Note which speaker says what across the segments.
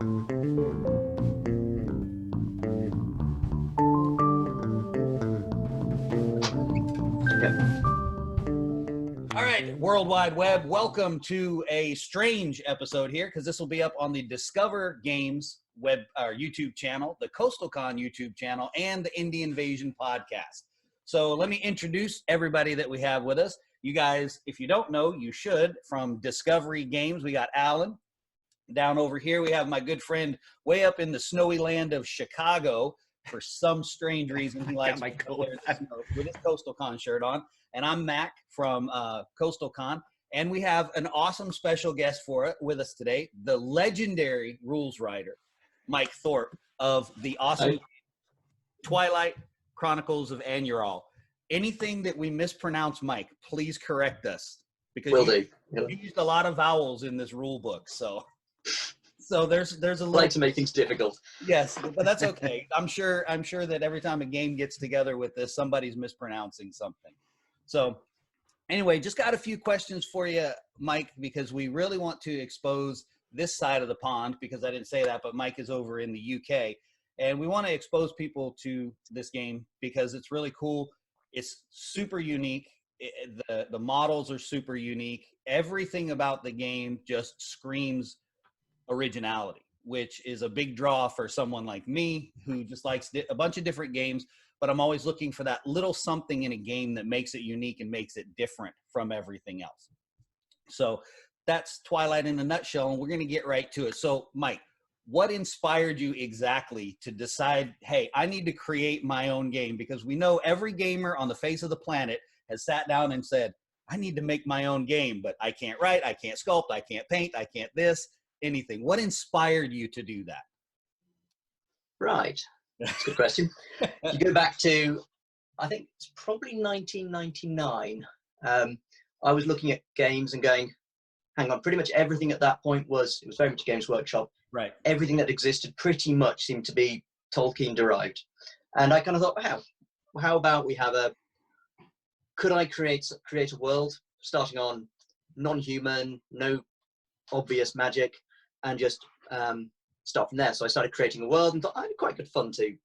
Speaker 1: All right, World Wide Web, welcome to a strange episode here because this will be up on the Discover Games web or YouTube channel, the CoastalCon YouTube channel, and the Indie Invasion podcast. So let me introduce everybody that we have with us. You guys, if you don't know, you should. From Discovery Games, we got Alan. Down over here, we have my good friend way up in the snowy land of Chicago. For some strange reason, he likes to go with his CoastalCon shirt on. And I'm Mac from CoastalCon. And we have an awesome special guest with us today, the legendary rules writer, Mike Thorp of the awesome Twilight, Chronicles of Anyaral. Anything that we mispronounce, Mike, please correct us. Because you used a lot of vowels in this rule book. So there's a little...
Speaker 2: I like to make things difficult.
Speaker 1: Yes, but that's okay. I'm sure that every time a game gets together with this, somebody's mispronouncing something. So anyway, just got a few questions for you, Mike, because we really want to expose this side of the pond, because I didn't say that, but Mike is over in the UK. And we want to expose people to this game because it's really cool. It's super unique. The models are super unique. Everything about the game just screams originality, which is a big draw for someone like me who just likes a bunch of different games, but I'm always looking for that little something in a game that makes it unique and makes it different from everything else. So that's Twilight in a nutshell, and we're going to get right to it. So Mike, what inspired you exactly to decide, hey, I need to create my own game? Because we know every gamer on the face of the planet has sat down and said, I need to make my own game, but I can't write, I can't sculpt, I can't paint, I can't this, anything. What inspired you to do that?
Speaker 2: Right. That's a good question. You go back to, I think it's probably 1999. I was looking at games and going, hang on, pretty much everything at that point it was very much Games Workshop.
Speaker 1: Right.
Speaker 2: Everything that existed pretty much seemed to be Tolkien derived. And I kind of thought, how about we have could I create a world starting on non-human, no obvious magic, and just start from there. So I started creating a world and thought, it'd be quite good fun to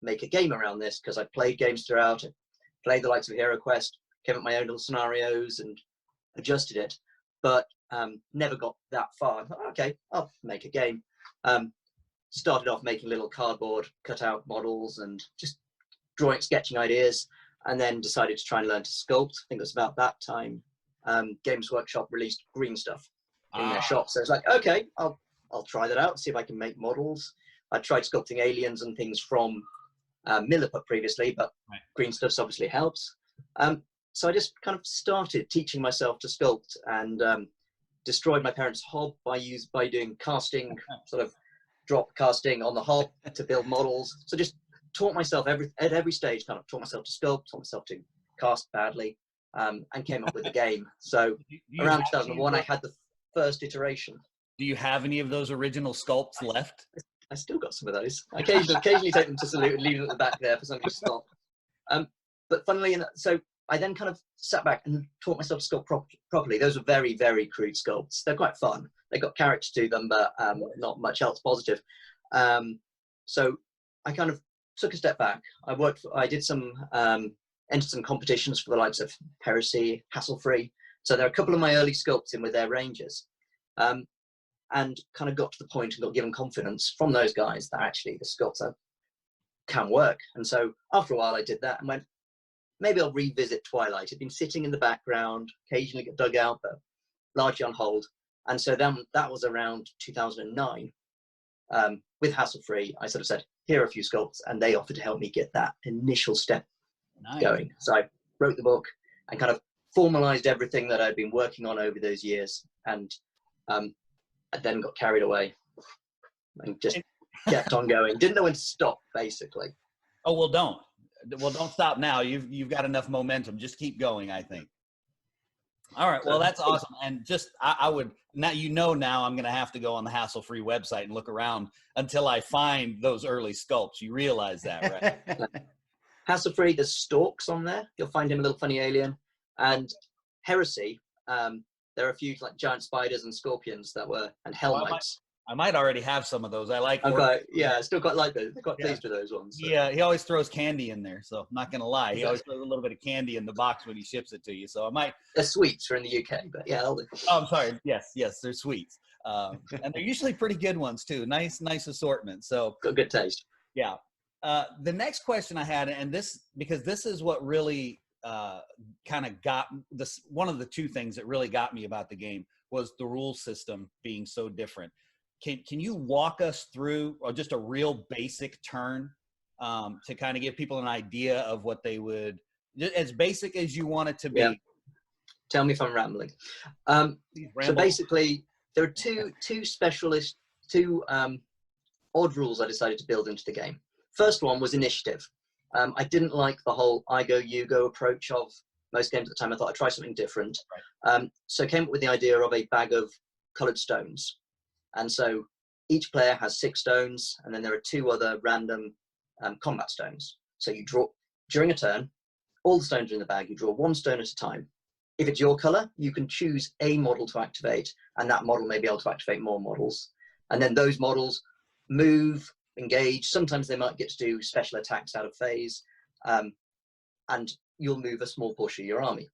Speaker 2: make a game around this, because I played games throughout. I played the likes of Hero Quest, came up with my own little scenarios and adjusted it, but never got that far. I thought, okay, I'll make a game. Started off making little cardboard cutout models and just sketching ideas, and then decided to try and learn to sculpt. I think it was about that time Games Workshop released green stuff in their shop. So it's like, okay, I'll try that out, see if I can make models. I tried sculpting aliens and things from Milliput previously, but green stuff obviously helps. So I just kind of started teaching myself to sculpt, and destroyed my parents' hob by doing casting, sort of drop casting on the hob to build models. So just taught myself at every stage, kind of taught myself to sculpt, taught myself to cast badly, and came up with the game. So around 2001, I had the first iteration.
Speaker 1: Do you have any of those original sculpts left?
Speaker 2: I still got some of those. I occasionally take them to salute and leave them at the back there for somebody to stop. But funnily enough, so I then kind of sat back and taught myself to sculpt properly. Those were very, very crude sculpts. They're quite fun. They got character to them, but not much else positive. So I kind of took a step back. I did some, entered some competitions for the likes of Heresy, Hassle Free. So there are a couple of my early sculpts in with their rangers. And kind of got to the point and got given confidence from those guys that actually the sculptor can work. And so after a while I did that and went, maybe I'll revisit Twilight. It'd been sitting in the background, occasionally get dug out, but largely on hold. And so then that was around 2009. With Hassle Free, I sort of said, here are a few sculpts, and they offered to help me get that initial step going. So I wrote the book and kind of formalized everything that I'd been working on over those years. And I then got carried away and just kept on going. Didn't know when to stop, basically.
Speaker 1: Oh, well, don't stop now. You've got enough momentum. Just keep going, I think. All right. Well, that's awesome. And just, I would, now, now I'm going to have to go on the Hassle Free website and look around until I find those early sculpts. You realize that, right?
Speaker 2: Hassle Free, there's Storks on there. You'll find him a little funny alien. And Heresy, there are a few like giant spiders and scorpions and Hell Knights.
Speaker 1: I might already have some of those. I like.
Speaker 2: I still quite like those. They're quite pleased with those ones. So.
Speaker 1: Yeah, he always throws candy in there. So I'm not gonna lie, he always throws a little bit of candy in the box when he ships it to you. So I might.
Speaker 2: They're sweets for in the UK, but yeah, I'll do.
Speaker 1: Oh, I'm sorry. Yes, they're sweets, and they're usually pretty good ones too. Nice assortment. So
Speaker 2: got good taste.
Speaker 1: Yeah. The next question I had, and because this is what really kind of got this, one of the two things that really got me about the game was the rule system being so different. Can you walk us through, or just a real basic turn, to kind of give people an idea of what they would, as basic as you want it to be?
Speaker 2: Yeah. Tell me if I'm rambling. So basically, there are two odd rules I decided to build into the game. First one was initiative. I didn't like the whole I go, you go approach of most games at the time. I thought I'd try something different. Right. So I came up with the idea of a bag of coloured stones. And so each player has 6 stones, and then there are 2 other random combat stones. So you draw, during a turn, all the stones are in the bag. You draw 1 stone at a time. If it's your colour, you can choose a model to activate, and that model may be able to activate more models. And then those models move, engage. Sometimes they might get to do special attacks out of phase, and you'll move a small portion of your army.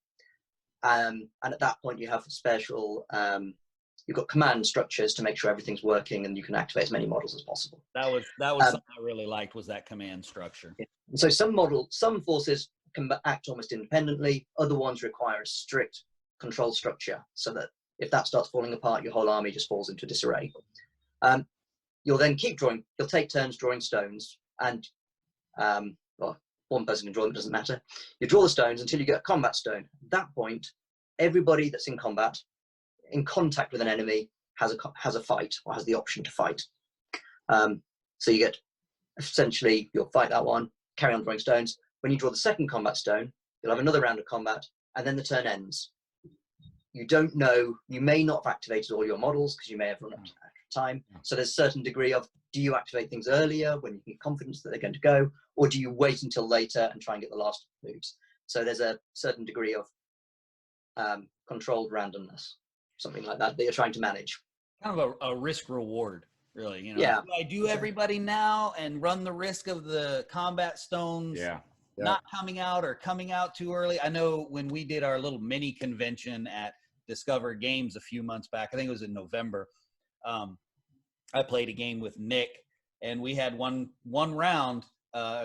Speaker 2: And at that point, you have special, you've got command structures to make sure everything's working, and you can activate as many models as possible.
Speaker 1: That was something I really liked, was that command structure.
Speaker 2: Yeah. So some forces can act almost independently. Other ones require a strict control structure, so that if that starts falling apart, your whole army just falls into disarray. You'll then keep drawing. You'll take turns drawing stones, and well, one person can draw them, it doesn't matter. You draw the stones until you get a combat stone. At that point, everybody that's in combat, in contact with an enemy, has a fight, or has the option to fight. So you get, essentially, you'll fight that one, carry on drawing stones. When you draw the second combat stone, you'll have another round of combat, and then the turn ends. You don't know, you may not have activated all your models because you may have run out of time. So there's a certain degree of, do you activate things earlier when you get confidence that they're going to go, or do you wait until later and try and get the last moves? So there's a certain degree of controlled randomness, something like that you're trying to manage.
Speaker 1: Kind of a risk reward, really. You know,
Speaker 2: yeah.
Speaker 1: Do I do everybody now and run the risk of the combat stones not coming out, or coming out too early? I know when we did our little mini convention at Discover Games a few months back, I think it was in November, I played a game with Nick, and we had one round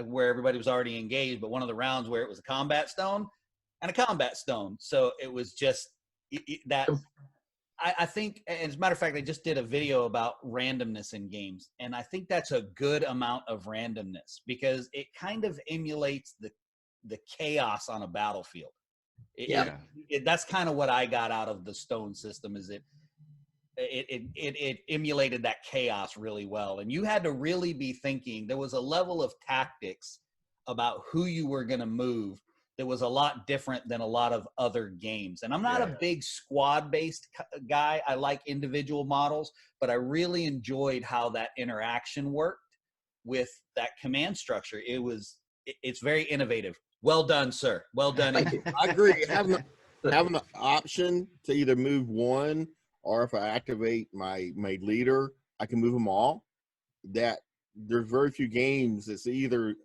Speaker 1: where everybody was already engaged, but one of the rounds where it was a combat stone and a combat stone. So it was just that. I think, as a matter of fact, I just did a video about randomness in games, and I think that's a good amount of randomness, because it kind of emulates the chaos on a battlefield. That's kind of what I got out of the stone system, is it emulated that chaos really well. And you had to really be thinking. There was a level of tactics about who you were going to move that was a lot different than a lot of other games. And I'm not a big squad-based guy. I like individual models, but I really enjoyed how that interaction worked with that command structure. It's very innovative. Well done, sir. Well done.
Speaker 3: I agree. Having the option to either move one, or if I activate my leader, I can move them all. That there's very few games that's either,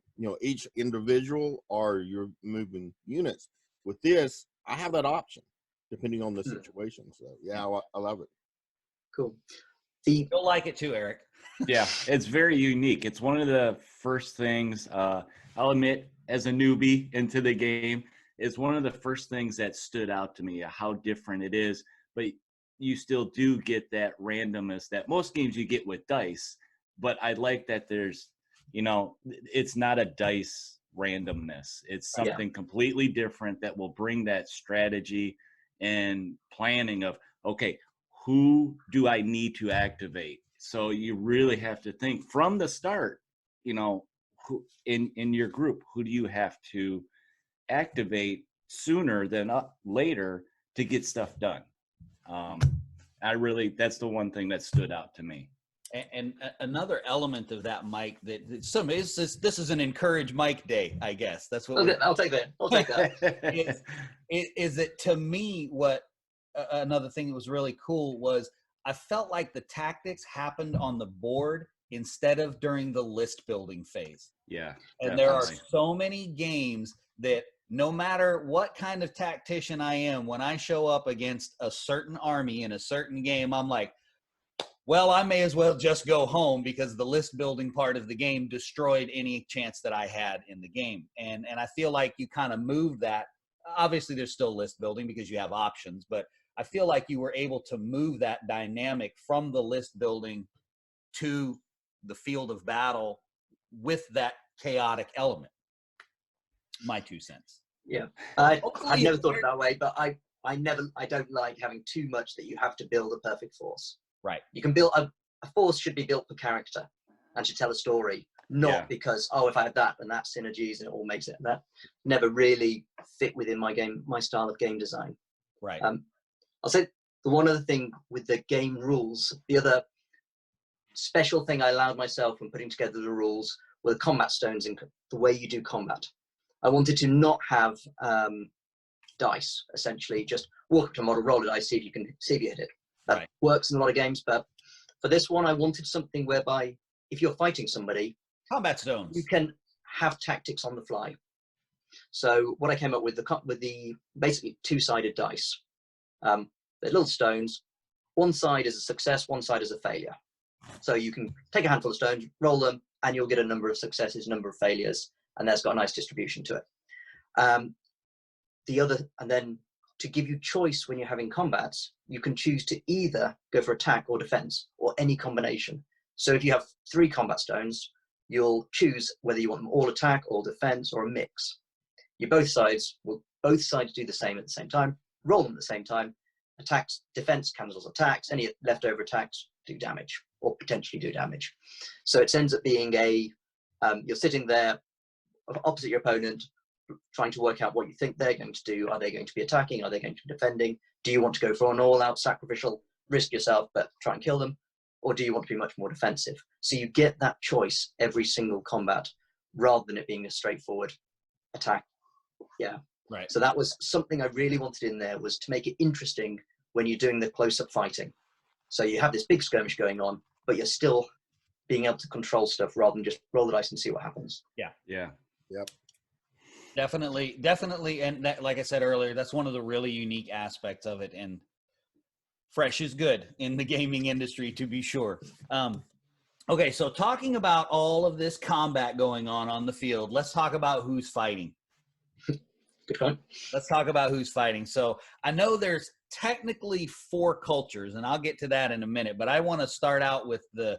Speaker 3: each individual, or you're moving units. With this, I have that option depending on the situation. So yeah, I love it.
Speaker 2: Cool.
Speaker 1: You'll like it too, Eric.
Speaker 4: Yeah, it's very unique. It's one of the first things, I'll admit, as a newbie into the game, it's one of the first things that stood out to me, how different it is. But you still do get that randomness that most games you get with dice. But I like that there's, it's not a dice randomness. It's something completely different that will bring that strategy and planning of, okay, who do I need to activate? So you really have to think from the start, who in your group, who do you have to activate sooner than later to get stuff done? That's the one thing that stood out to me.
Speaker 1: And another element of that, Mike, this is an encourage Mike day, I guess. That's what
Speaker 2: I'll take that. I'll take that.
Speaker 1: is it, to me, what another thing that was really cool was, I felt like the tactics happened on the board instead of during the list building phase.
Speaker 4: Yeah.
Speaker 1: And there are
Speaker 4: definitely.
Speaker 1: so many games that no matter what kind of tactician I am, when I show up against a certain army in a certain game, I'm like, well, I may as well just go home because the list building part of the game destroyed any chance that I had in the game. And I feel like you kind of moved that. Obviously, there's still list building because you have options, but I feel like you were able to move that dynamic from the list building to the field of battle with that chaotic element. My 2 cents.
Speaker 2: Yeah, I've
Speaker 1: Hopefully
Speaker 2: never thought it that way, but I don't like having too much that you have to build a perfect force.
Speaker 1: Right.
Speaker 2: You can build a force should be built per character and should tell a story, not because, oh, if I had that, then that synergies and it all makes it. That never really fit within my style of game design.
Speaker 1: Right.
Speaker 2: I'll say the one other thing with the game rules, the other special thing I allowed myself when putting together the rules were the combat stones and the way you do combat. I wanted to not have dice, essentially. Just walk up to a model, roll a dice, see if you hit it. That works in a lot of games, but for this one, I wanted something whereby if you're fighting somebody,
Speaker 1: combat stones,
Speaker 2: you can have tactics on the fly. So what I came up with the basically 2-sided dice. They're little stones. One side is a success, one side is a failure. So you can take a handful of stones, roll them, and you'll get a number of successes, number of failures, and that's got a nice distribution to it. And then to give you choice when you're having combats, you can choose to either go for attack or defense, or any combination. So if you have 3 combat stones, you'll choose whether you want them all attack, all defense, or a mix. Both sides do the same at the same time, roll them at the same time. Attacks, defense cancels attacks, any leftover attacks do damage, or potentially do damage. So it ends up being you're sitting there opposite your opponent, trying to work out what you think they're going to do. Are they going to be attacking? Are they going to be defending? Do you want to go for an all-out sacrificial, risk yourself, but try and kill them? Or do you want to be much more defensive? So you get that choice every single combat, rather than it being a straightforward attack. Yeah.
Speaker 1: Right.
Speaker 2: So that was something I really wanted in there, was to make it interesting when you're doing the close-up fighting. So you have this big skirmish going on, but you're still being able to control stuff rather than just roll the dice and see what happens.
Speaker 1: Yeah.
Speaker 4: Yeah.
Speaker 3: Yep.
Speaker 1: Definitely. And that, like I said earlier, that's one of the really unique aspects of it. And fresh is good in the gaming industry, to be sure. Okay, so talking about all of this combat going on the field, let's talk about who's fighting.
Speaker 2: Good point.
Speaker 1: Let's talk about who's fighting. So I know there's technically 4 cultures, and I'll get to that in a minute, but I want to start out with the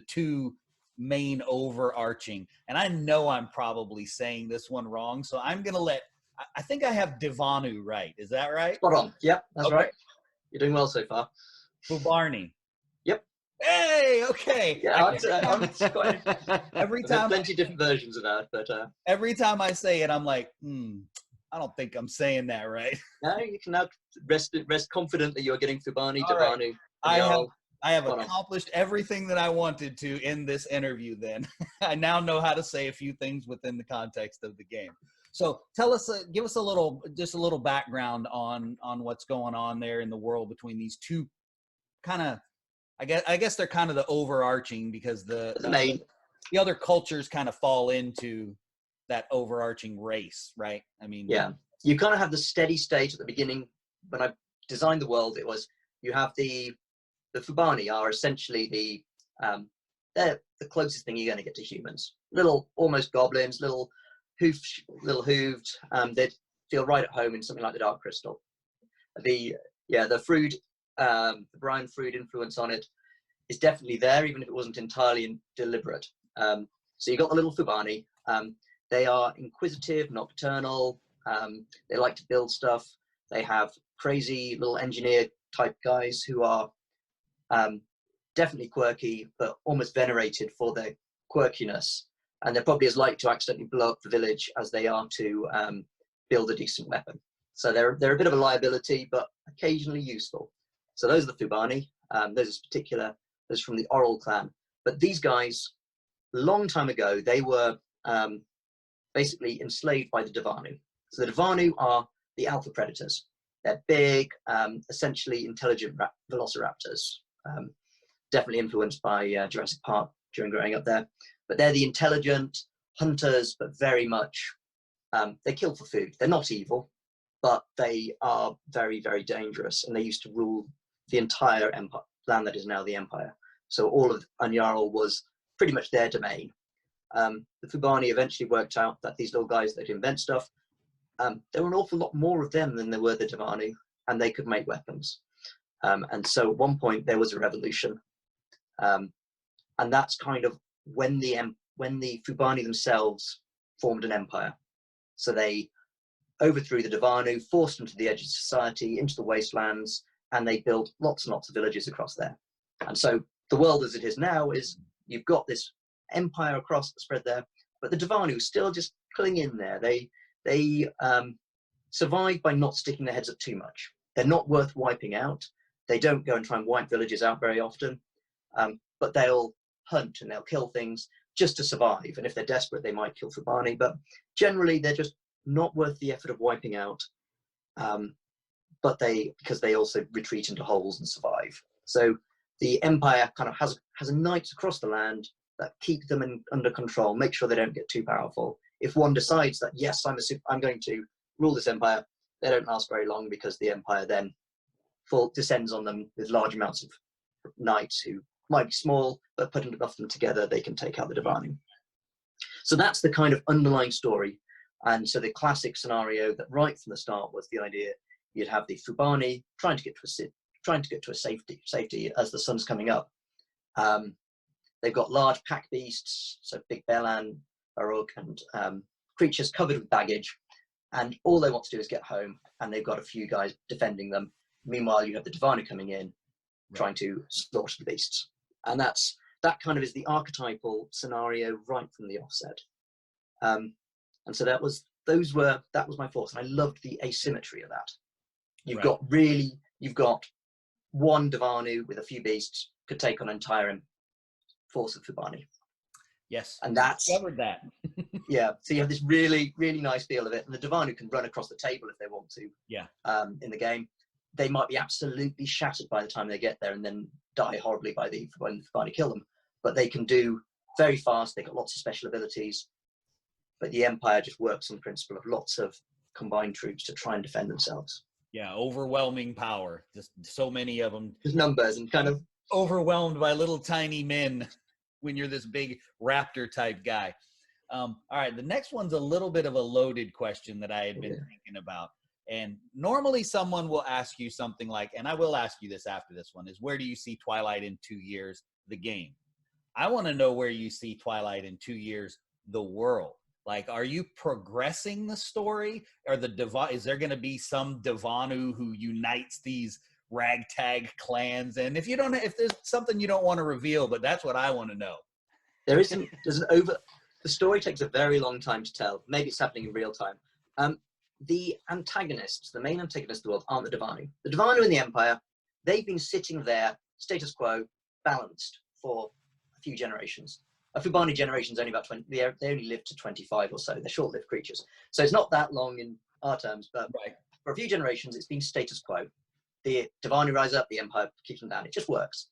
Speaker 1: 2 main overarching, and I know I'm probably saying this one wrong, so I'm going to I think I have Devanu right. Is that right?
Speaker 2: Spot on. Yep, that's
Speaker 1: Okay.
Speaker 2: right. You're doing well so far.
Speaker 1: Fubarnii.
Speaker 2: Yep.
Speaker 1: Hey, okay.
Speaker 2: Yeah,
Speaker 1: Every
Speaker 2: There's
Speaker 1: time,
Speaker 2: plenty of different versions of that, but
Speaker 1: every time I say it, I'm like, I don't think I'm saying that right.
Speaker 2: now you can now rest confident that you're getting Fubarnii,
Speaker 1: All right.
Speaker 2: Devanu.
Speaker 1: I have
Speaker 2: Spot on.
Speaker 1: accomplished everything that I wanted to in this interview then. I now know how to say a few things within the context of the game. So tell us, give us a little background on what's going on there in the world between these 2 kind of, I guess they're kind of the overarching, because the other cultures kind of fall into that overarching race, right? I mean,
Speaker 2: yeah, you kind of have the steady state at the beginning. When I designed the world, it was, you have the Fubarnii are essentially they're the closest thing you're going to get to humans. Little, almost goblins, little hooved. They'd feel right at home in something like the Dark Crystal. The Frood, the Brian Frood influence on it is definitely there, even if it wasn't entirely deliberate. So you got the little Fubarnii. They are inquisitive, nocturnal. They like to build stuff. They have crazy little engineer type guys who are definitely quirky, but almost venerated for their quirkiness. And they're probably as like to accidentally blow up the village as they are to build a decent weapon. So they're a bit of a liability, but occasionally useful. So those are the Fubarnii. Those from the Oral clan. But these guys, a long time ago, they were basically enslaved by the Devanu. So the Devanu are the alpha predators. They're big, essentially intelligent velociraptors. Definitely influenced by Jurassic Park during growing up there. But they're the intelligent hunters, but very much, they kill for food. They're not evil, but they are very, very dangerous. And they used to rule the entire empire, land that is now the Empire. So all of Anyaral was pretty much their domain. The Fubarnii eventually worked out that these little guys that could invent stuff, there were an awful lot more of them than there were the Devanu, and they could make weapons. And so at one point there was a revolution. And that's kind of when the Fubarnii themselves formed an empire. So they overthrew the Devanu, forced them to the edge of society, into the wastelands, and they built lots and lots of villages across there. And so the world as it is now is, you've got this empire across the spread there, but the Devanu still just cling in there. They survive by not sticking their heads up too much. They're not worth wiping out. They don't go and try and wipe villages out very often, but they'll hunt and they'll kill things just to survive. And if they're desperate, they might kill Fubarnii, but generally they're just not worth the effort of wiping out. But because they also retreat into holes and survive. So the empire kind of has knights across the land that keep them under control, make sure they don't get too powerful. If one decides that, yes, I'm going to rule this empire, they don't last very long, because the empire then descends on them with large amounts of knights who might be small, but putting enough of them together, they can take out the Devanu. So that's the kind of underlying story. And so the classic scenario that right from the start was the idea you'd have the Fubarnii trying to get to a safety as the sun's coming up. They've got large pack beasts, so big Belan, Baruk, and creatures covered with baggage, and all they want to do is get home, and they've got a few guys defending them. Meanwhile, you have the Devanu coming in, trying to slaughter the beasts. And that kind of is the archetypal scenario right from the offset. And so that was my thoughts, and I loved the asymmetry of that. You've got one Devanu with a few beasts could take on an entire force of Fubarnii.
Speaker 1: Yes,
Speaker 2: and that's
Speaker 1: discovered that.
Speaker 2: Yeah, so you have this really, really nice feel of it, and the Devanu can run across the table if they want to.
Speaker 1: Yeah.
Speaker 2: In the game, they might be absolutely shattered by the time they get there, and then die horribly when the Fubarnii kill them. But they can do very fast. They've got lots of special abilities. But the Empire just works on the principle of lots of combined troops to try and defend themselves.
Speaker 1: Yeah, overwhelming power. Just so many of them.
Speaker 2: Just numbers and kind of
Speaker 1: overwhelmed by little tiny men when you're this big raptor type guy. All right, the next one's a little bit of a loaded question that I had been thinking about. And normally someone will ask you something like, and I will ask you this after this one, is where do you see Twilight in 2 years, the game? I want to know where you see Twilight in 2 years, the world. Like, are you progressing the story? Or is there going to be some Devanu who unites these ragtag clans? And if there's something you don't want to reveal, but that's what I want to know.
Speaker 2: The story takes a very long time to tell. Maybe it's happening in real time. The antagonists, the main antagonists of the world, aren't the Devanu. The Devanu in the Empire, they've been sitting there, status quo, balanced for a few generations. A Fubarnii generation is only about 20, they only live to 25 or so. They're short-lived creatures. So it's not that long in our terms, but for a few generations, it's been status quo. The Devanu rise up, the Empire keeps them down. It just works.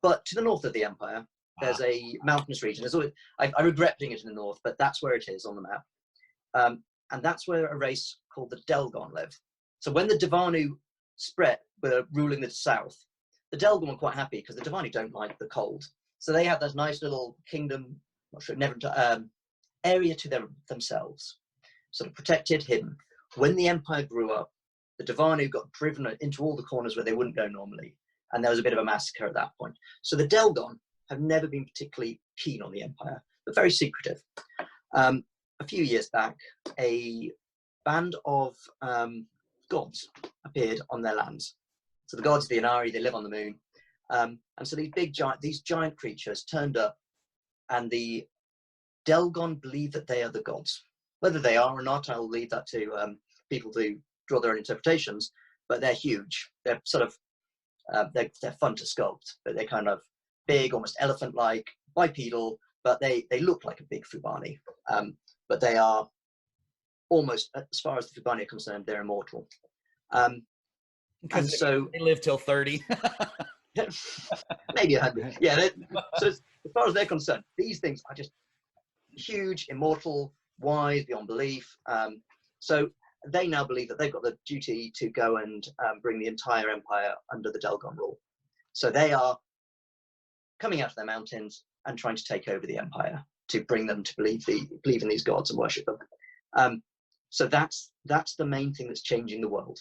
Speaker 2: But to the north of the Empire, there's a mountainous region. There's always, I regret putting it in the north, but that's where it is on the map. And that's where a race called the Delgon live. So when the Devanu were ruling the south, the Delgon were quite happy because the Devanu don't like the cold. So they have this nice little kingdom, area to themselves, sort of protected, hidden. When the Empire grew up, the Devanu got driven into all the corners where they wouldn't go normally, and there was a bit of a massacre at that point. So the Delgon have never been particularly keen on the Empire, but very secretive. A few years back, a band of gods appeared on their lands. So the gods of the Enarii, they live on the moon. And so these giant creatures turned up, and the Delgon believe that they are the gods. Whether they are or not, I'll leave that to people to draw their own interpretations, but they're huge. They're sort of, they're fun to sculpt, but they're kind of big, almost elephant-like, bipedal, but they look like a big Fubarnii. But they are almost, as far as the Fubarnii are concerned, they're immortal.
Speaker 1: Because they live till 30.
Speaker 2: maybe 100. Yeah. So as far as they're concerned, these things are just huge, immortal, wise beyond belief. So they now believe that they've got the duty to go and bring the entire empire under the Delgon rule. So they are coming out of their mountains and trying to take over the empire, to bring them to believe in these gods and worship them. So that's the main thing that's changing the world.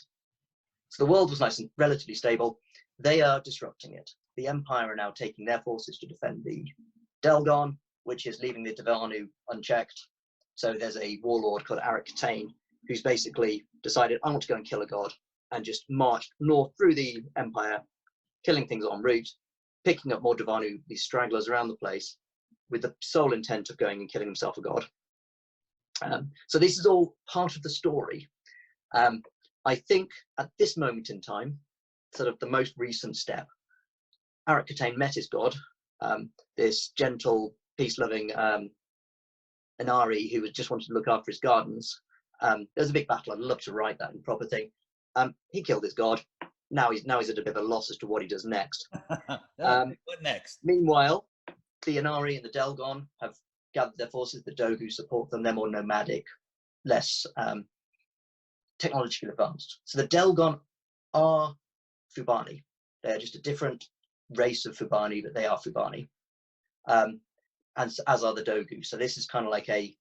Speaker 2: So the world was nice and relatively stable. They are disrupting it. The empire are now taking their forces to defend the Delgon, which is leaving the Devanu unchecked. So there's a warlord called Casanii who's basically decided, I want to go and kill a god, and just marched north through the empire, killing things en route, picking up more Devanu, these stragglers around the place, with the sole intent of going and killing himself a god. So this is all part of the story. I think at this moment in time, sort of the most recent step, Casanii met his god, this gentle, peace-loving Enarii who just wanted to look after his gardens. There was a big battle. I'd love to write that in proper thing. He killed his god. Now he's at a bit of a loss as to what he does next.
Speaker 1: What next?
Speaker 2: Meanwhile, the Enarii and the Delgon have gathered their forces. The Dogu support them. They're more nomadic, less technologically advanced. So the Delgon are Fubarnii. They're just a different race of Fubarnii, but they are Fubarnii. And as are the Dogu. So this is kind of like a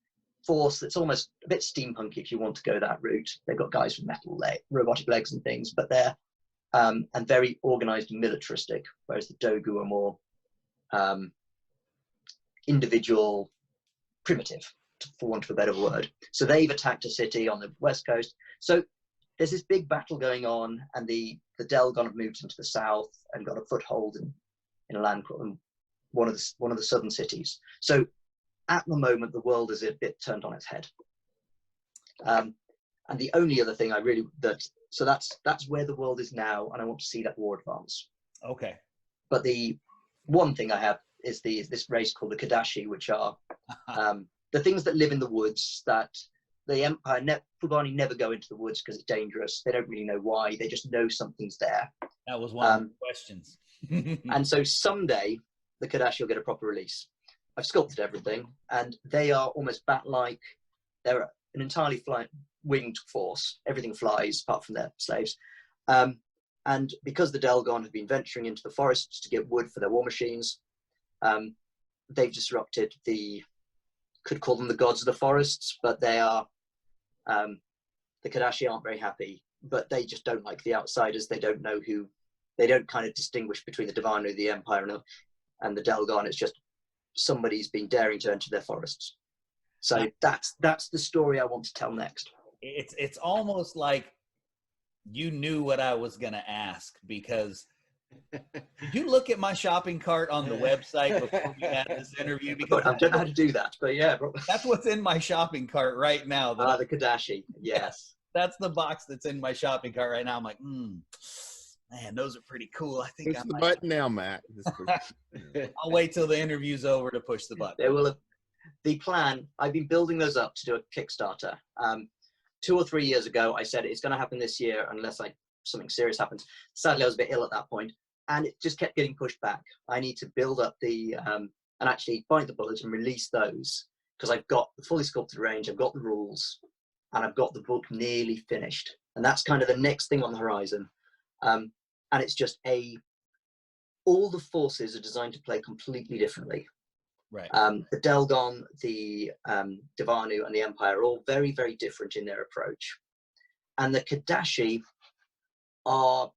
Speaker 2: force that's almost a bit steampunk if you want to go that route. They've got guys with robotic legs and things, but they're and very organized and militaristic, whereas the Dogu are more individual, primitive, for want of a better word. So they've attacked a city on the west coast. So there's this big battle going on, and the Delgon have moved into the south and got a foothold in a land called one of the southern cities. So at the moment, the world is a bit turned on its head. And the only other thing so that's where the world is now, and I want to see that war advance.
Speaker 1: Okay.
Speaker 2: But the one thing I have is this race called the Katashi, which are the things that live in the woods that the empire, Fubarnii never go into the woods because it's dangerous. They don't really know why. They just know something's there.
Speaker 1: That was one of the questions.
Speaker 2: And so someday the Katashi will get a proper release. I've sculpted everything, and they are almost bat-like. They're an entirely winged force. Everything flies apart from their slaves. And because the Delgon have been venturing into the forests to get wood for their war machines, they've disrupted could call them the gods of the forests, but they are, the Katashi aren't very happy, but they just don't like the outsiders. They don't kind of distinguish between the Devanu, the empire, and the Delgon. It's just somebody's been daring to enter their forests. So that's the story I want to tell next.
Speaker 1: It's almost like you knew what I was going to ask, because did you look at my shopping cart on the website before we had this interview? Because
Speaker 2: I don't know how to do that, but yeah.
Speaker 1: That's what's in my shopping cart right now.
Speaker 2: The Katashi, yes.
Speaker 1: That's the box that's in my shopping cart right now. I'm like, man, those are pretty cool. I think
Speaker 3: push the button now, Matt.
Speaker 1: I'll wait till the interview's over to push the button.
Speaker 2: They will have, the plan, I've been building those up to do a Kickstarter. 2 or 3 years ago, I said it's going to happen this year unless something serious happens. Sadly, I was a bit ill at that point, and it just kept getting pushed back. I need to build up and actually bite the bullet and release those, because I've got the fully sculpted range, I've got the rules, and I've got the book nearly finished. And that's kind of the next thing on the horizon. And it's just all the forces are designed to play completely differently.
Speaker 1: Right.
Speaker 2: The Delgon, the Devanu, and the Empire are all very, very different in their approach. And the Katashi are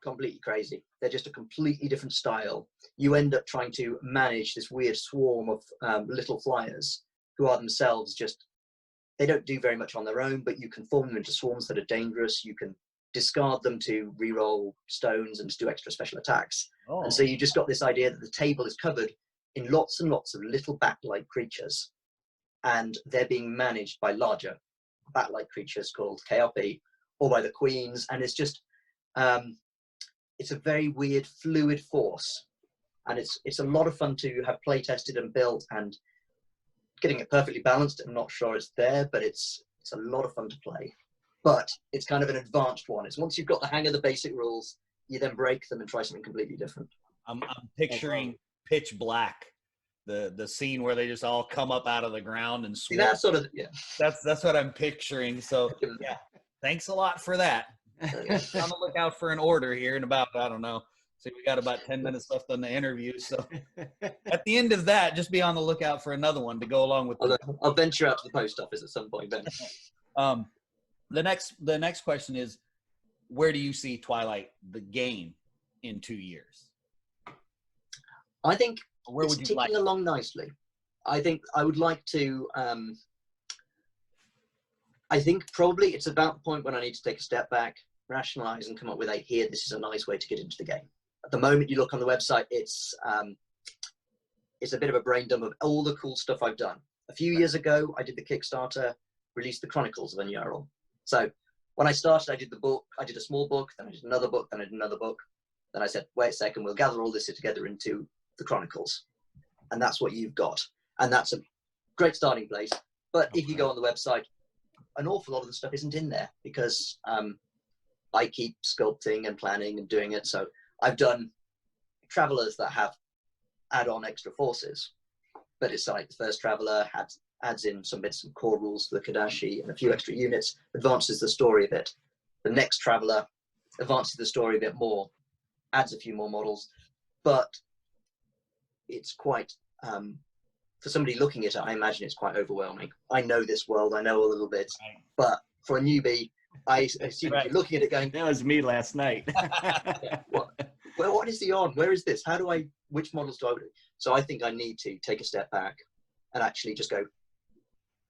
Speaker 2: completely crazy. They're just a completely different style. You end up trying to manage this weird swarm of little flyers who are themselves they don't do very much on their own, but you can form them into swarms that are dangerous. You can discard them to re-roll stones and to do extra special attacks. Oh. And so you just got this idea that the table is covered in lots and lots of little bat-like creatures, and they're being managed by larger bat-like creatures called Kaopi, or by the queens, and it's just it's a very weird fluid force, and it's a lot of fun to have play tested and built, and getting it perfectly balanced. I'm not sure it's there, but it's a lot of fun to play. But it's kind of an advanced one. It's once you've got the hang of the basic rules, you then break them and try something completely different.
Speaker 1: I'm picturing Pitch Black, the scene where they just all come up out of the ground and
Speaker 2: See,
Speaker 1: swim.
Speaker 2: that's sort of, yeah.
Speaker 1: That's what I'm picturing. So yeah, thanks a lot for that. On the lookout for an order here in about, I don't know. So we got about 10 minutes left on the interview. So at the end of that, just be on the lookout for another one to go along with.
Speaker 2: I'll venture out to the post office at some point then.
Speaker 1: The next question is, where do you see Twilight, the game, in 2 years?
Speaker 2: I think
Speaker 1: Where
Speaker 2: it's
Speaker 1: would you
Speaker 2: ticking
Speaker 1: like?
Speaker 2: along nicely. I think I would like to. I think probably it's about the point when I need to take a step back, rationalize, and come up with this is a nice way to get into the game. At the moment, you look on the website, it's a bit of a brain dump of all the cool stuff I've done. A few years ago, I did the Kickstarter, released the Chronicles of Anyaral. So when I started, I did the book. I did a small book, then I did another book, then I did another book. Then I said, wait a second, we'll gather all this together into the Chronicles. And that's what you've got. And that's a great starting place. But if you go on the website, an awful lot of the stuff isn't in there because I keep sculpting and planning and doing it. So I've done travelers that have add-on extra forces. But it's like the first traveler adds in some bits of core rules for the Katashi and a few extra units, advances the story a bit. The next traveler advances the story a bit more, adds a few more models, but it's quite, for somebody looking at it, I imagine it's quite overwhelming. I know this world, I know a little bit, but for a newbie, I assume you're looking at it going,
Speaker 4: that was me last night.
Speaker 2: what is the on? Where is this? Which models do I do? So I think I need to take a step back and actually just go,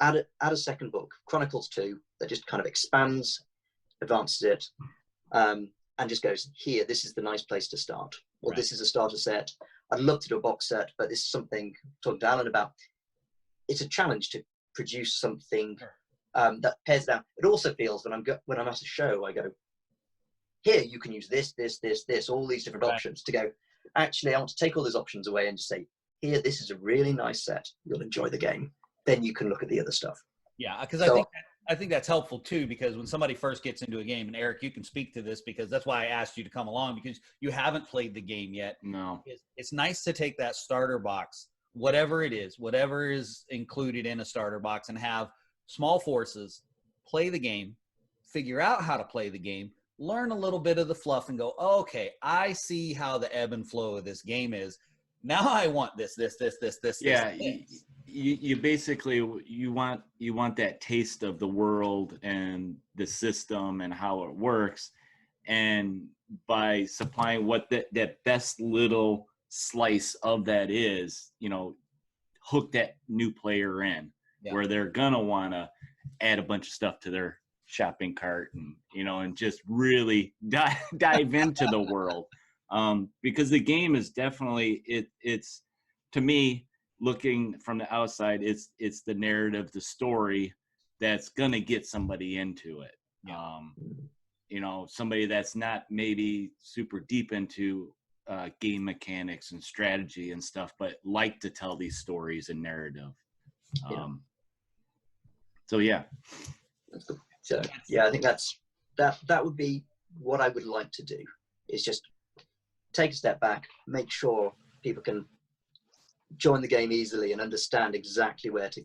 Speaker 2: add a second book, Chronicles 2, that just kind of expands, advances it, and just goes, here, this is the nice place to start. Or this is a starter set. I'd love to do a box set, but this is something, talking to Alan about, it's a challenge to produce something that pairs down. It also feels when I'm at a show, I go, here, you can use this, all these different options to go, actually, I want to take all those options away and just say, here, this is a really nice set. You'll enjoy the game. Then you can look at the other stuff.
Speaker 1: Yeah, because I think that's helpful too, because when somebody first gets into a game, and Eric, you can speak to this because that's why I asked you to come along, because you haven't played the game yet.
Speaker 4: No.
Speaker 1: It's nice to take that starter box, whatever it is, whatever is included in a starter box, and have small forces, play the game, figure out how to play the game, learn a little bit of the fluff, and go, oh, okay, I see how the ebb and flow of this game is. Now I want this.
Speaker 4: Yeah,
Speaker 1: this.
Speaker 4: You basically you want that taste of the world and the system and how it works, and by supplying what that best little slice of that is, hook that new player in, where they're gonna want to add a bunch of stuff to their shopping cart and and just really dive into the world, because the game is definitely it's to me, looking from the outside, it's the narrative, the story that's gonna get somebody into it. Somebody that's not maybe super deep into game mechanics and strategy and stuff, but like to tell these stories and narrative. So yeah.
Speaker 2: So yeah, I think that would be what I would like to do, is just take a step back, make sure people can join the game easily and understand exactly where they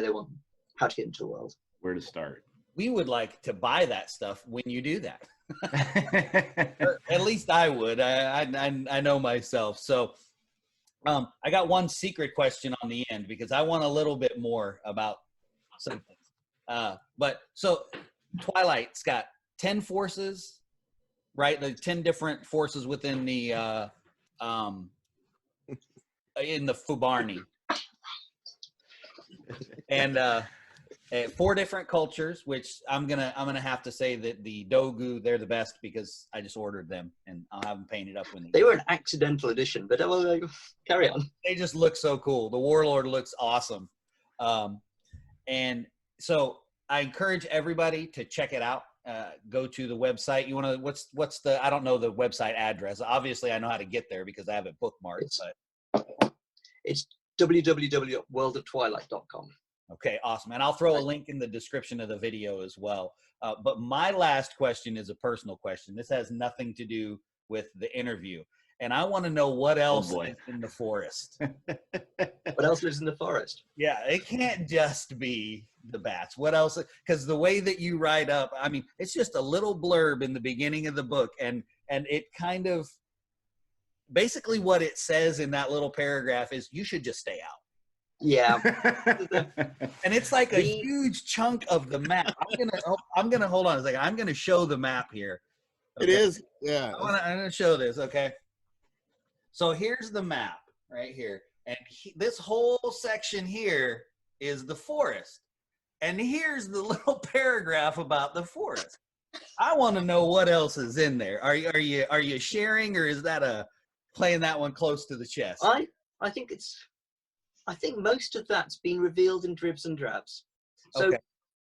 Speaker 2: want, how to get into the world,
Speaker 4: where to start.
Speaker 1: We would like to buy that stuff when you do that. At least I would. I know myself. So I got one secret question on the end, because I want a little bit more about something. But so Twilight's got 10 forces, right? The 10 different forces within the in the Fubarnii, and 4 different cultures, which I'm gonna have to say that the Dogu, they're the best because I just ordered them and I'll have them painted up when
Speaker 2: they were an accidental addition, but carry on.
Speaker 1: They just look so cool. The Warlord looks awesome, and so I encourage everybody to check it out. Go to the website. You want to, what's the, I don't know the website address. Obviously I know how to get there because I have it bookmarked. It's
Speaker 2: www.worldoftwilight.com.
Speaker 1: Okay, awesome. And I'll throw a link in the description of the video as well. But my last question is a personal question. This has nothing to do with the interview. And I want to know what else is in the forest.
Speaker 2: What else lives in the forest?
Speaker 1: Yeah, it can't just be the bats. What else? Because the way that you write up, I mean, it's just a little blurb in the beginning of the book. And it kind of, basically what it says in that little paragraph is you should just stay out.
Speaker 2: Yeah.
Speaker 1: And it's like a huge chunk of the map. I'm gonna hold on a second. I'm gonna show the map here.
Speaker 3: Okay? It is, yeah.
Speaker 1: I'm gonna show this. Okay. So here's the map right here, and this whole section here is the forest, and here's the little paragraph about the forest. I want to know what else is in there. Are you sharing, or is that playing that one close to the chest?
Speaker 2: I think most of that's been revealed in dribs and drabs. So
Speaker 1: okay.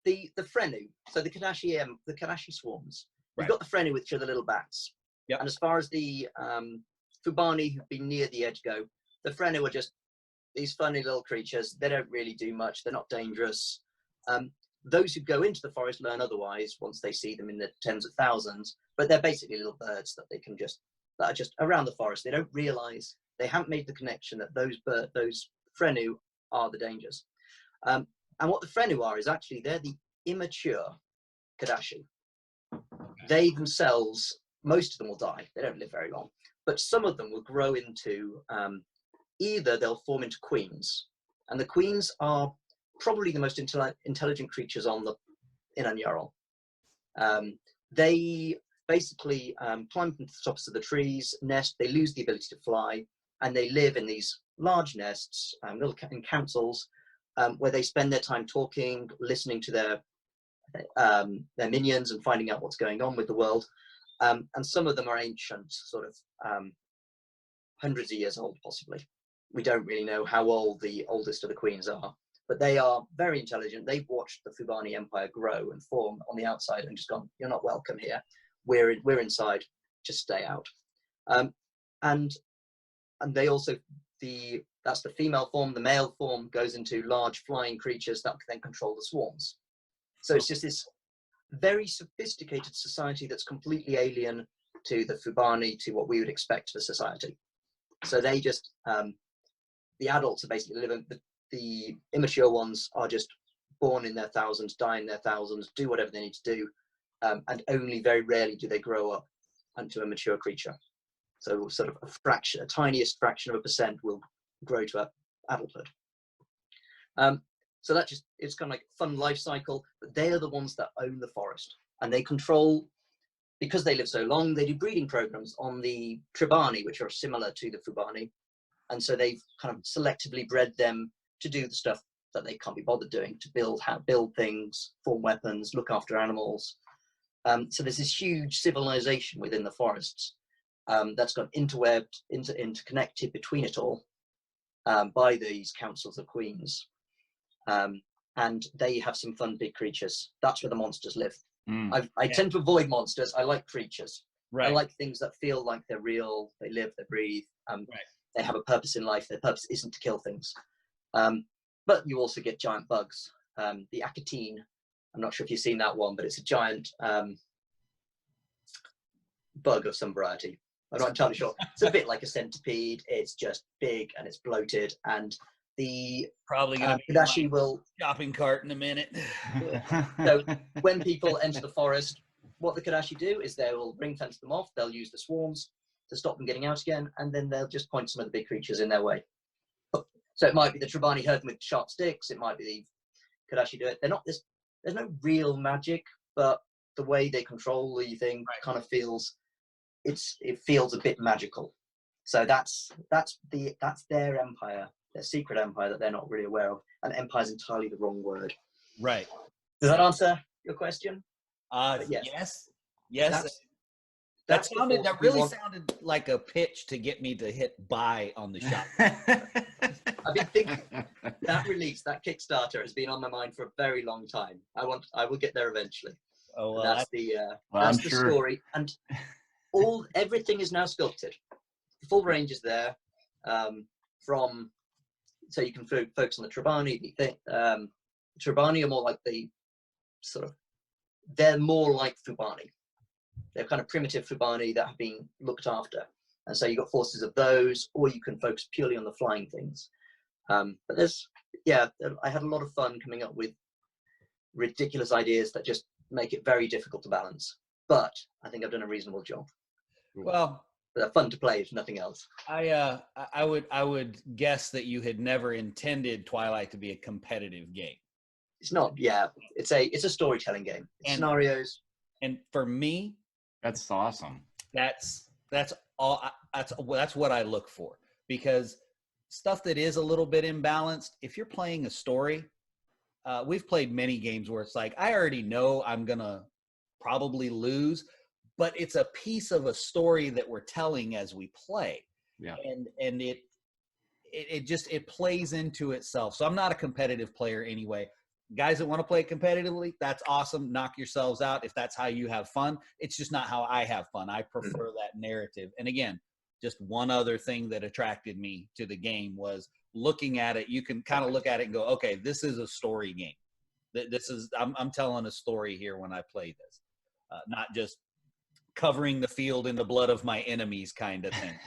Speaker 2: the Frenu, so the Katashi swarms. We've
Speaker 1: Right.
Speaker 2: got the Frenu, which are the little bats.
Speaker 1: Yep.
Speaker 2: And as far as the Fubarnii who've been near the edge go, the Frenu are just these funny little creatures. They don't really do much. They're not dangerous. Those who go into the forest learn otherwise once they see them in the tens of thousands. But they're basically little birds that that are just around the forest. They don't realize, they haven't made the connection that those Frenu are the dangers. And what the Frenu are is actually, they're the immature Katashi. They themselves, most of them will die. They don't live very long. But some of them will grow into, either they'll form into queens. And the queens are probably the most intelligent creatures in Anyaral. They basically climb up into the tops of the trees, nest, they lose the ability to fly, and they live in these large nests, little in councils, where they spend their time talking, listening to their minions and finding out what's going on with the world. And some of them are ancient, sort of hundreds of years old, possibly. We don't really know how old the oldest of the queens are, but they are very intelligent. They've watched the Fubarnii Empire grow and form on the outside and just gone, you're not welcome here. We're inside, just stay out. And they also, that's the female form. The male form goes into large flying creatures that then control the swarms. So it's just this very sophisticated society that's completely alien to the Fubarnii, to what we would expect for society. So they just, the adults are basically living, the immature ones are just born in their thousands, die in their thousands, do whatever they need to do, and only very rarely do they grow up into a mature creature. So sort of a tiniest fraction of a percent will grow to adulthood. So it's kind of like a fun life cycle, but they are the ones that own the forest, and they control, because they live so long, they do breeding programs on the Tribani, which are similar to the Fubarnii. And so they've kind of selectively bred them to do the stuff that they can't be bothered doing, to build things, form weapons, look after animals. So there's this huge civilization within the forests that's got interwebbed, interconnected between it all by these councils of queens. And they have some fun big creatures. That's where the monsters live. I tend to avoid monsters. I like creatures. Right. I like things that feel like they're real. They live, they breathe. Right. They have a purpose in life. Their purpose isn't to kill things. But you also get giant bugs. The Akatine, I'm not sure if you've seen that one, but it's a giant bug of some variety. I'm not entirely sure. It's a bit like a centipede. It's just big and it's bloated. And the
Speaker 1: probably going to
Speaker 2: Katashi will
Speaker 1: shopping cart in a minute.
Speaker 2: So when people enter the forest, what the Katashi do is they will ring fence them off. They'll use the swarms to stop them getting out again, and then they'll just point some of the big creatures in their way. So it might be the Tribani herd them with sharp sticks. It might be the Katashi do it. They're not this. There's no real magic, but the way they control the thing kind of feels. It feels a bit magical. So that's their empire, their secret empire that they're not really aware of. And empire is entirely the wrong word.
Speaker 1: Right.
Speaker 2: Does that answer your question?
Speaker 1: Yes. That really sounded like a pitch to get me to hit buy on the shop.
Speaker 2: I've been thinking that release, that Kickstarter, has been on my mind for a very long time. I will get there eventually. Oh, well, that's the story. And everything is now sculpted. The full range is there. So you can focus on the Tribani, Fubarnii are more like the sort of, they're more like Fubarnii. They're kind of primitive Fubarnii that have been looked after. And so you've got forces of those, or you can focus purely on the flying things. But there's, yeah, I had a lot of fun coming up with ridiculous ideas that just make it very difficult to balance. But I think I've done a reasonable job.
Speaker 1: Well,
Speaker 2: They're fun to play, if nothing else.
Speaker 1: I would guess that you had never intended Twilight to be a competitive game.
Speaker 2: It's not, yeah. It's a storytelling game. It's scenarios.
Speaker 1: And for me,
Speaker 4: That's awesome.
Speaker 1: that's what I look for, because stuff that is a little bit imbalanced, if you're playing a story, we've played many games where it's like, I already know I'm gonna probably lose, but it's a piece of a story that we're telling as we play.
Speaker 4: Yeah.
Speaker 1: And it plays into itself. So I'm not a competitive player anyway. Guys that want to play competitively, that's awesome. Knock yourselves out if that's how you have fun. It's just not how I have fun. I prefer that narrative. And again, just one other thing that attracted me to the game was looking at it. You can kind of look at it and go, okay, this is a story game. I'm telling a story here when I play this, not just covering the field in the blood of my enemies kind of thing.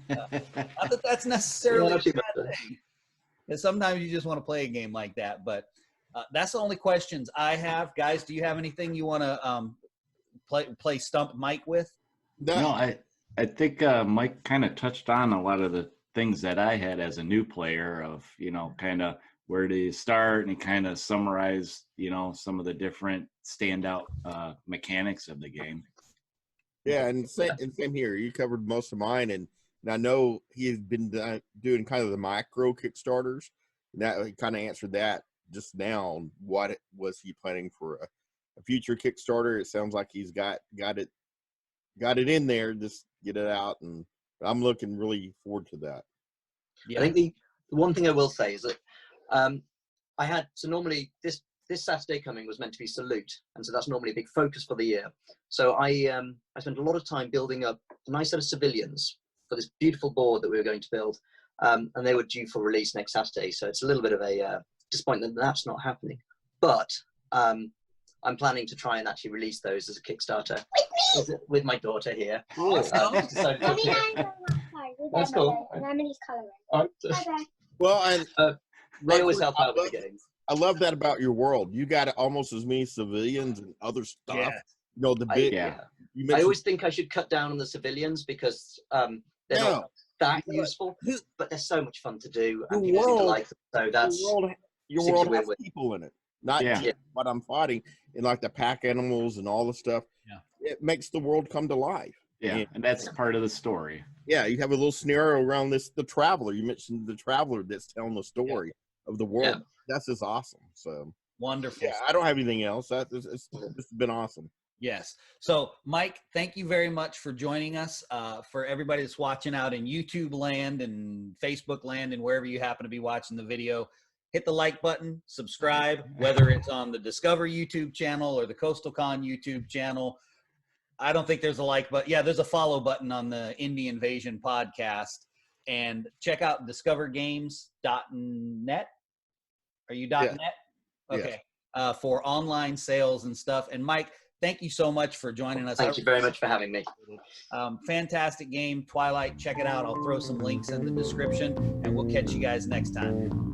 Speaker 1: Not that that's necessarily a bad thing. And sometimes you just want to play a game like that, but that's the only questions I have. Guys, do you have anything you want to play Stump Mike with?
Speaker 4: No, I think Mike kind of touched on a lot of the things that I had as a new player of, kind of where do you start, and he kind of summarized, some of the different standout mechanics of the game.
Speaker 3: Yeah, and same here. You covered most of mine, and I know he has been doing kind of the micro Kickstarters. And that he kind of answered that just now. What was he planning for a future Kickstarter? It sounds like he's got it in there. Just get it out, and I'm looking really forward to that.
Speaker 2: Yeah. I think the one thing I will say is that I had, so normally this Saturday coming was meant to be Salute, and so that's normally a big focus for the year. So I spent a lot of time building up a nice set of civilians for this beautiful board that we were going to build, and they were due for release next Saturday. So it's a little bit of a disappointment that that's not happening. But I'm planning to try and actually release those as a Kickstarter with my daughter here.
Speaker 3: Cool.
Speaker 2: That's cool.
Speaker 5: Remedies coloring.
Speaker 2: All right.
Speaker 5: Bye-bye.
Speaker 3: Well, and
Speaker 2: They always help out with the games.
Speaker 3: I love that about your world. You got almost as many civilians and other stuff.
Speaker 1: Yeah.
Speaker 3: The big.
Speaker 4: Yeah.
Speaker 3: You
Speaker 2: I always think I should cut down on the civilians because they're not that useful, but they're so much fun to do, and people seem to like them. So that's
Speaker 3: your world has people in it, not just what I'm fighting, and like the pack animals and all the stuff.
Speaker 1: Yeah.
Speaker 3: It makes the world come to life.
Speaker 4: Yeah, and that's part of the story.
Speaker 3: Yeah, you have a little scenario around the traveler. You mentioned the traveler that's telling the story of the world.
Speaker 2: Yeah.
Speaker 3: That's just awesome. So
Speaker 1: Wonderful.
Speaker 3: yeah, I don't have anything else. It's been awesome.
Speaker 1: Yes. So, Mike, thank you very much for joining us. For everybody that's watching out in YouTube land and Facebook land and wherever you happen to be watching the video, hit the like button, subscribe, whether it's on the Discover YouTube channel or the Coastal Con YouTube channel. I don't think there's a like button. Yeah, there's a follow button on the Indie Invasion podcast. And check out discovergames.net. Are you .net? Okay. Yes. For online sales and stuff. And Mike, thank you so much for joining us.
Speaker 2: Thank you very much for having me.
Speaker 1: Fantastic game, Twilight. Check it out. I'll throw some links in the description, and we'll catch you guys next time.